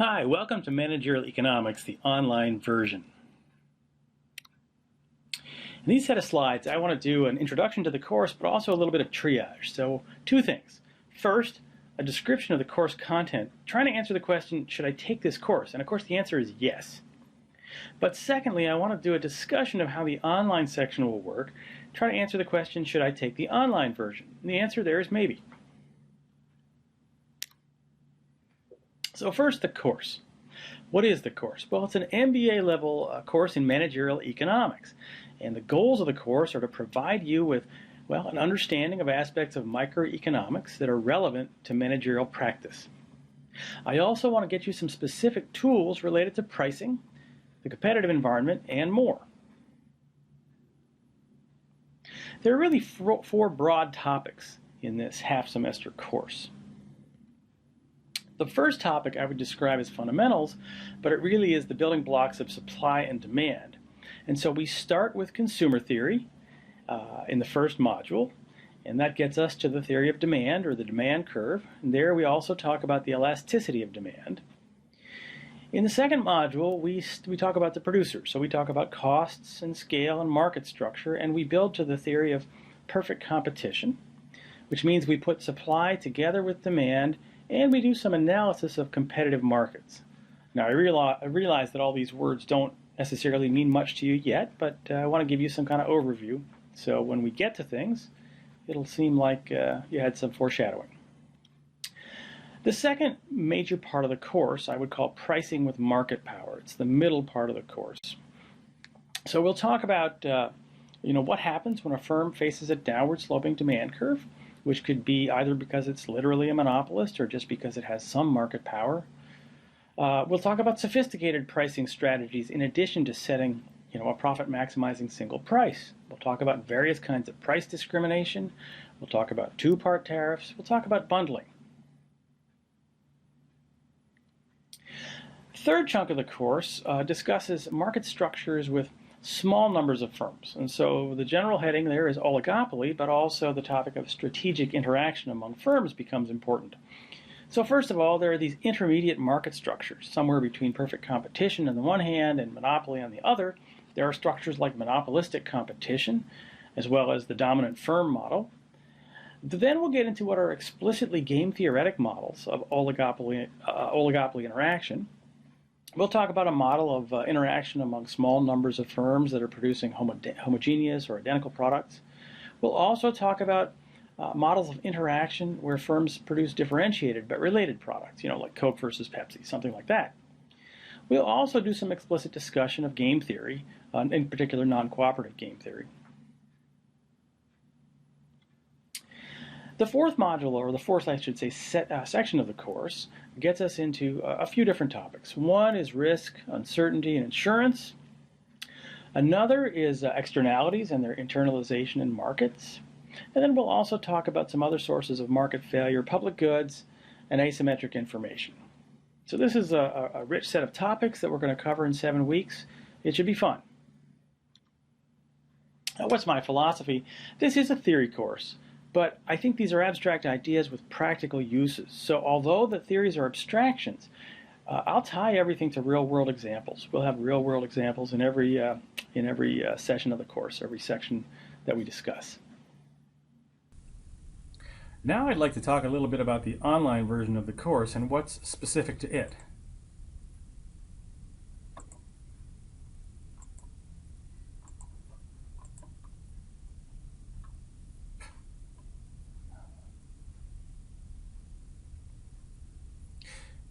Hi, welcome to Managerial Economics, the online version. In these set of slides, I want to do an introduction to the course, but also a little bit of triage. So, two things. First, a description of the course content, trying to answer the question, should I take this course? And of course, the answer is yes. But secondly, I want to do a discussion of how the online section will work, try to answer the question, should I take the online version? And the answer there is maybe. So first, the course. What is the course? Well, it's an MBA level course in managerial economics. And the goals of the course are to provide you with, well, an understanding of aspects of microeconomics that are relevant to managerial practice. I also want to get you some specific tools related to pricing, the competitive environment, and more. There are really four broad topics in this half-semester course. The first topic I would describe as fundamentals, but it really is the building blocks of supply and demand. And so we start with consumer theory in the first module, and that gets us to the theory of demand, or the demand curve. And there we also talk about the elasticity of demand. In the second module, we talk about the producer. So we talk about costs and scale and market structure, and we build to the theory of perfect competition, which means we put supply together with demand, and we do some analysis of competitive markets. Now, I realize that all these words don't necessarily mean much to you yet, but I want to give you some kind of overview. So when we get to things, it'll seem like you had some foreshadowing. The second major part of the course I would call pricing with market power. It's the middle part of the course. So we'll talk about what happens when a firm faces a downward sloping demand curve, which could be either because it's literally a monopolist or just because it has some market power. We'll talk about sophisticated pricing strategies in addition to setting a profit maximizing single price. We'll talk about various kinds of price discrimination. We'll talk about two-part tariffs. We'll talk about bundling. Third chunk of the course discusses market structures with small numbers of firms. And so the general heading there is oligopoly, but also the topic of strategic interaction among firms becomes important. So first of all, there are these intermediate market structures, somewhere between perfect competition on the one hand and monopoly on the other. There are structures like monopolistic competition, as well as the dominant firm model. Then we'll get into what are explicitly game theoretic models of oligopoly interaction. We'll talk about a model of interaction among small numbers of firms that are producing homogeneous or identical products. We'll also talk about models of interaction where firms produce differentiated but related products, like Coke versus Pepsi, something like that. We'll also do some explicit discussion of game theory, in particular non-cooperative game theory. The fourth module, or the fourth, I should say, section of the course gets us into a few different topics. One is risk, uncertainty, and insurance. Another is externalities and their internalization in markets. And then we'll also talk about some other sources of market failure, public goods, and asymmetric information. So this is a rich set of topics that we're going to cover in 7 weeks. It should be fun. Now, what's my philosophy? This is a theory course, but I think these are abstract ideas with practical uses. So although the theories are abstractions, I'll tie everything to real-world examples. We'll have real-world examples in every session of the course, every section that we discuss. Now I'd like to talk a little bit about the online version of the course and what's specific to it.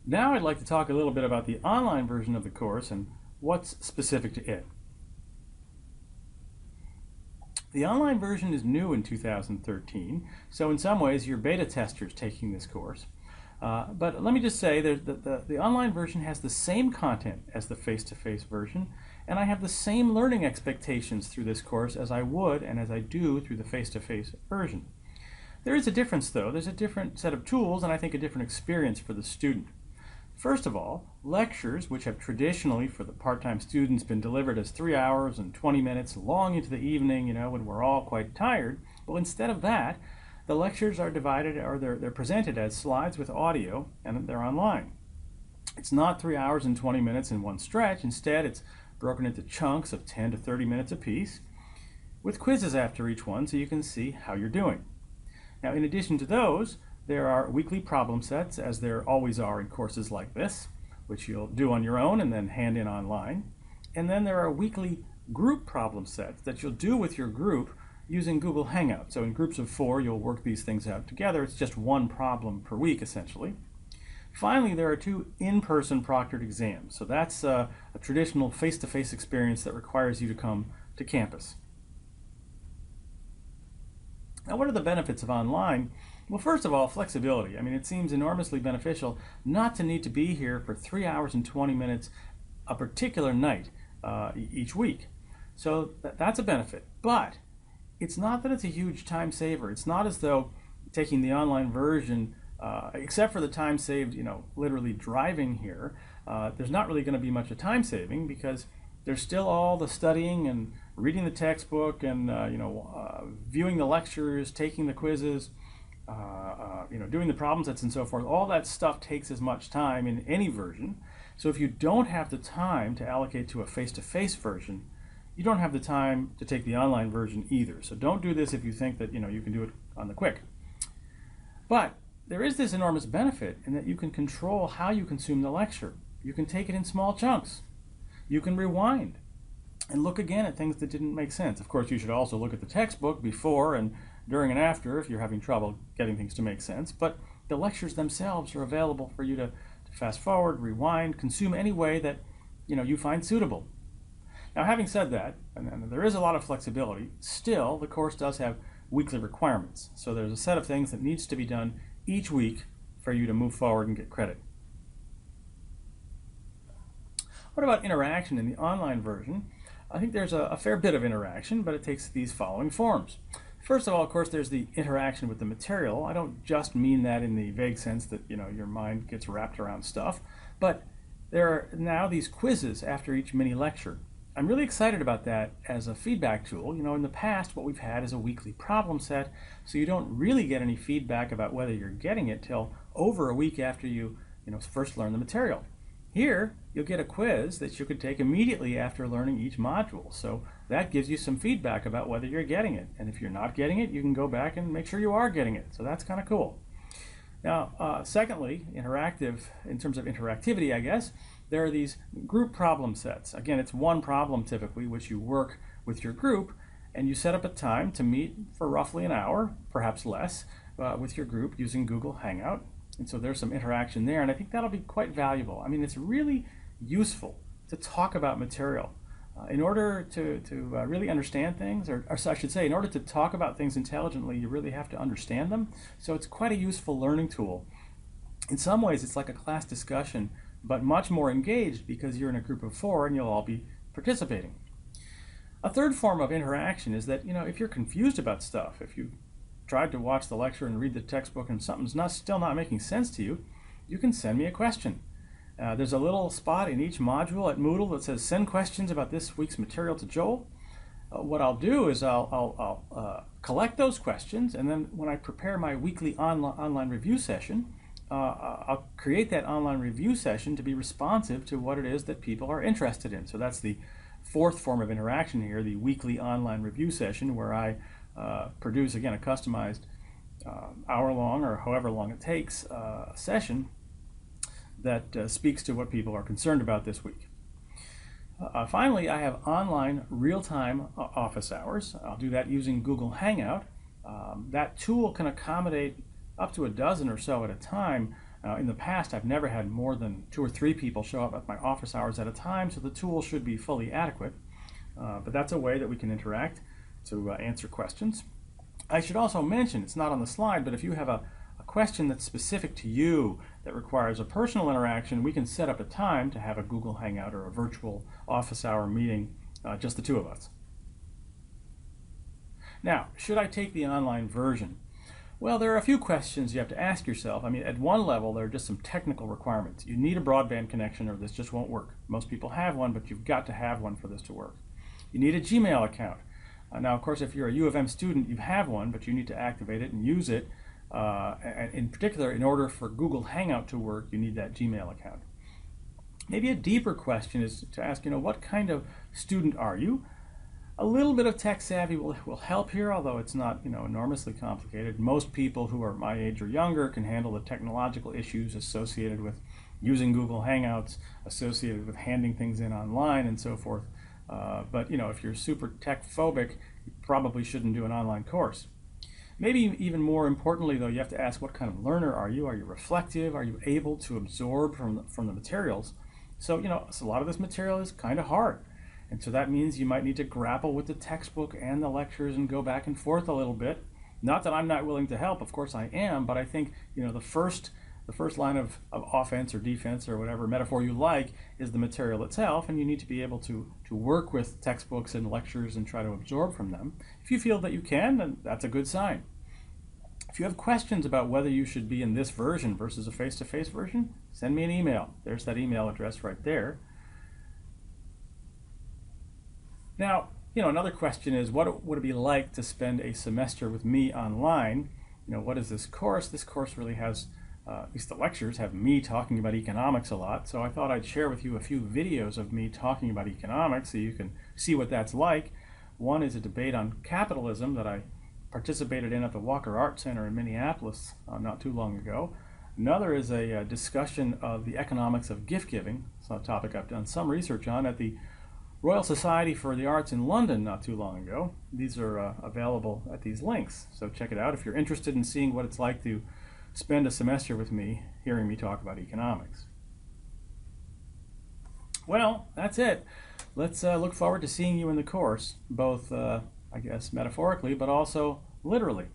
Now I'd like to talk a little bit about the online version of the course and what's specific to it. The online version is new in 2013, so in some ways you're beta testers taking this course. But let me just say that the online version has the same content as the face-to-face version, and I have the same learning expectations through this course as I would and as I do through the face-to-face version. There is a difference though. There's a different set of tools and I think a different experience for the student. First of all, lectures, which have traditionally for the part-time students been delivered as 3 hours and 20 minutes long into the evening, when we're all quite tired, well, instead of that, the lectures are divided, or they're presented as slides with audio, and they're online. It's not 3 hours and 20 minutes in one stretch. Instead, it's broken into chunks of 10 to 30 minutes apiece, with quizzes after each one so you can see how you're doing. Now, in addition to those, there are weekly problem sets, as there always are in courses like this, which you'll do on your own and then hand in online. And then there are weekly group problem sets that you'll do with your group using Google Hangout. So in groups of 4, you'll work these things out together. It's just one problem per week, essentially. Finally, there are 2 in-person proctored exams. So that's a traditional face-to-face experience that requires you to come to campus. Now, what are the benefits of online? Well, first of all, flexibility. I mean, it seems enormously beneficial not to need to be here for 3 hours and 20 minutes a particular night each week. So that's a benefit. But it's not that it's a huge time saver. It's not as though taking the online version, except for the time saved, literally driving here, there's not really going to be much of time saving, because there's still all the studying and reading the textbook and viewing the lectures, taking the quizzes, doing the problem sets and so forth. All that stuff takes as much time in any version. So if you don't have the time to allocate to a face-to-face version, you don't have the time to take the online version either. So don't do this if you think that you can do it on the quick. But there is this enormous benefit in that you can control how you consume the lecture. You can take it in small chunks. You can rewind and look again at things that didn't make sense. Of course, you should also look at the textbook before and during and after if you're having trouble getting things to make sense. But the lectures themselves are available for you to fast forward, rewind, consume any way that you find suitable. Now, having said that, and there is a lot of flexibility, still the course does have weekly requirements. So there's a set of things that needs to be done each week for you to move forward and get credit. What about interaction in the online version? I think there's a fair bit of interaction, but it takes these following forms. First of all, of course, there's the interaction with the material. I don't just mean that in the vague sense that your mind gets wrapped around stuff, but there are now these quizzes after each mini lecture. I'm really excited about that as a feedback tool. In the past, what we've had is a weekly problem set, so you don't really get any feedback about whether you're getting it till over a week after you first learn the material. Here, you'll get a quiz that you could take immediately after learning each module. So that gives you some feedback about whether you're getting it. And if you're not getting it, you can go back and make sure you are getting it. So that's kind of cool. Now, secondly, interactive, in terms of interactivity, I guess, there are these group problem sets. Again, it's one problem typically, which you work with your group, and you set up a time to meet for roughly an hour, perhaps less, with your group using Google Hangout. And so there's some interaction there, and I think that'll be quite valuable. I mean, it's really useful to talk about material. In order to really understand things, or I should say, in order to talk about things intelligently, you really have to understand them. So it's quite a useful learning tool. In some ways, it's like a class discussion, but much more engaged because you're in a group of 4 and you'll all be participating. A third form of interaction is that, if you're confused about stuff, if you tried to watch the lecture and read the textbook and something's still not making sense to you, you can send me a question. There's a little spot in each module at Moodle that says send questions about this week's material to Joel. What I'll do is I'll collect those questions, and then when I prepare my weekly online review session, I'll create that online review session to be responsive to what it is that people are interested in. So that's the fourth form of interaction here, the weekly online review session, where I produce, again, a customized hour-long or however long it takes session that speaks to what people are concerned about this week. Finally, I have online real-time office hours. I'll do that using Google Hangout. That tool can accommodate up to a dozen or so at a time. In the past, I've never had more than 2 or 3 people show up at my office hours at a time, so the tool should be fully adequate. But that's a way that we can interact to answer questions. I should also mention, it's not on the slide, but if you have a question that's specific to you that requires a personal interaction, we can set up a time to have a Google Hangout or a virtual office hour meeting, just the 2 of us. Now, should I take the online version? Well, there are a few questions you have to ask yourself. I mean, at one level, there are just some technical requirements. You need a broadband connection or this just won't work. Most people have one, but you've got to have one for this to work. You need a Gmail account. Now, of course, if you're a U of M student, you have one, but you need to activate it and use it. And in particular, in order for Google Hangout to work, you need that Gmail account. Maybe a deeper question is to ask, what kind of student are you? A little bit of tech savvy will help here, although it's not, enormously complicated. Most people who are my age or younger can handle the technological issues associated with using Google Hangouts, associated with handing things in online and so forth. But if you're super tech phobic, you probably shouldn't do an online course. Maybe even more importantly, though, you have to ask, what kind of learner are you? Are you reflective? Are you able to absorb from the materials? So, a lot of this material is kind of hard. And so that means you might need to grapple with the textbook and the lectures and go back and forth a little bit. Not that I'm not willing to help, of course I am, but I think, the first line of offense or defense or whatever metaphor you like is the material itself, and you need to be able to work with textbooks and lectures and try to absorb from them. If you feel that you can, then that's a good sign. If you have questions about whether you should be in this version versus a face-to-face version, send me an email. There's that email address right there. Now, another question is, what would it be like to spend a semester with me online? What is this course? This course really has, at least the lectures have me talking about economics a lot. So I thought I'd share with you a few videos of me talking about economics so you can see what that's like. One is a debate on capitalism that I participated in at the Walker Art Center in Minneapolis not too long ago. Another is a discussion of the economics of gift giving. It's a topic I've done some research on at the Royal Society for the Arts in London not too long ago. These are available at these links, so check it out if you're interested in seeing what it's like to spend a semester with me, hearing me talk about economics. Well, that's it. Let's look forward to seeing you in the course, both, I guess, metaphorically, but also literally.